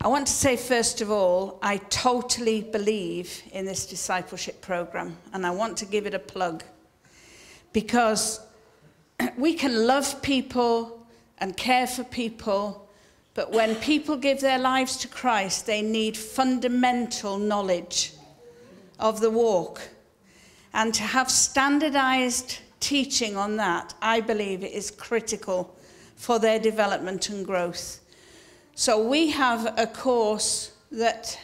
I want to say, first of all, I totally believe in this discipleship program, and I want to give it a plug, because we can love people and care for people, but when people give their lives to Christ, they need fundamental knowledge of the walk. And to have standardized teaching on that, I believe it is critical for their development and growth. So we have a course that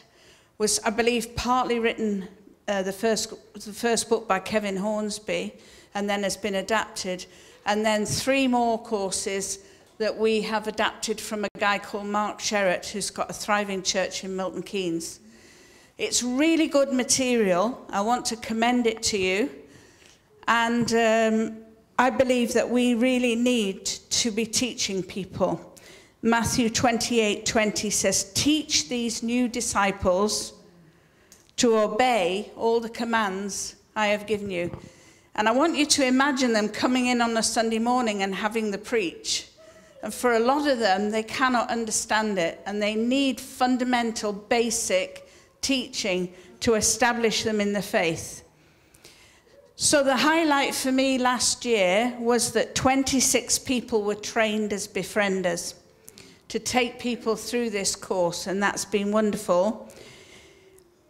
was, I believe, partly written, the first book by Kevin Hornsby, and then has been adapted. And then 3 more courses that we have adapted from a guy called Mark Sherratt, who's got a thriving church in Milton Keynes. It's really good material. I want to commend it to you. And I believe that we really need to be teaching people. Matthew 28:20 says, "Teach these new disciples to obey all the commands I have given you." And I want you to imagine them coming in on a Sunday morning and having the preach. And for a lot of them, they cannot understand it, and they need fundamental, basic teaching to establish them in the faith. So the highlight for me last year was that 26 people were trained as befrienders to take people through this course, and that's been wonderful.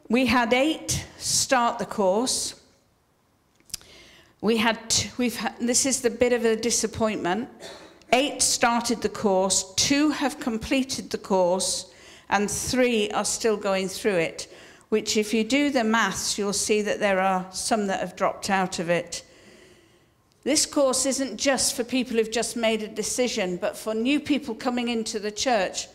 We had 8 start the course. This is the bit of a disappointment. 8 started the course, 2 have completed the course, and 3 are still going through it, which if you do the maths, you'll see that there are some that have dropped out of it. This course isn't just for people who've just made a decision, but for new people coming into the church.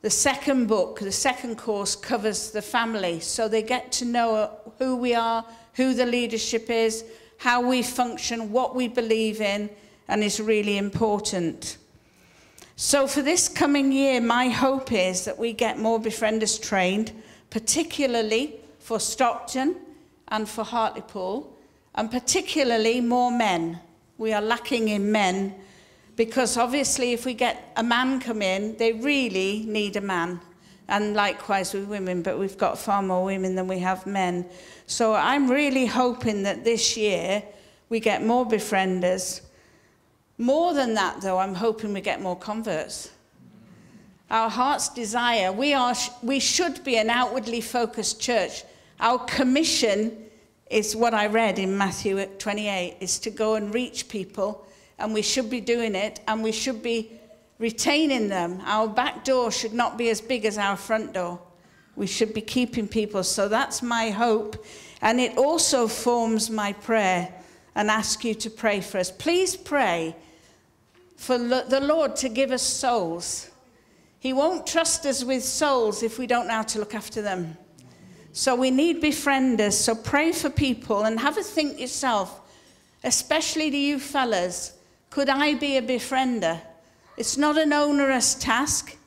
The second book, the second course, covers the family, so they get to know who we are, who the leadership is, how we function, what we believe in, and is really important. So for this coming year, my hope is that we get more befrienders trained, particularly for Stockton and for Hartlepool, and particularly more men. We are lacking in men, because obviously if we get a man come in, they really need a man. And likewise with women, but we've got far more women than we have men. So I'm really hoping that this year we get more befrienders. More than that, though, I'm hoping we get more converts. Our heart's desire, we should be an outwardly focused church. Our commission is what I read in Matthew 28, is to go and reach people, and we should be doing it, and we should be retaining them. Our back door should not be as big as our front door. We should be keeping people. So that's my hope, and it also forms my prayer, and ask you to pray for us. Please pray for the Lord to give us souls. He won't trust us with souls if we don't know how to look after them. So we need befrienders. So pray for people and have a think yourself, especially to you fellas. Could I be a befriender? It's not an onerous task.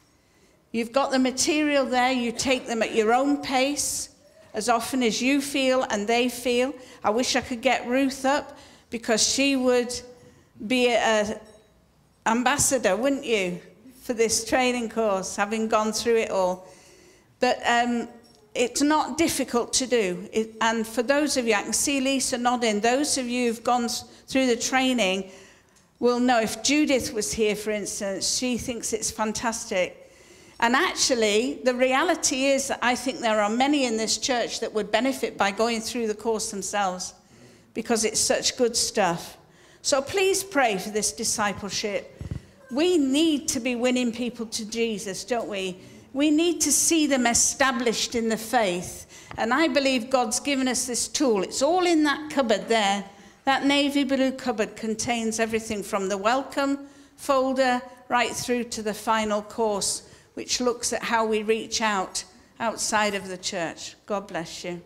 You've got the material there. You take them at your own pace, as often as you feel and they feel. I wish I could get Ruth up, because she would be an ambassador, wouldn't you, for this training course, having gone through it all. But it's not difficult to do. And for those of you, I can see Lisa nodding, those of you who've gone through the training will know. If Judith was here, for instance, she thinks it's fantastic. And actually, the reality is that I think there are many in this church that would benefit by going through the course themselves, because it's such good stuff. So please pray for this discipleship. We need to be winning people to Jesus, don't we? We need to see them established in the faith. And I believe God's given us this tool. It's all in that cupboard there. That navy blue cupboard contains everything from the welcome folder right through to the final course, which looks at how we reach out outside of the church. God bless you.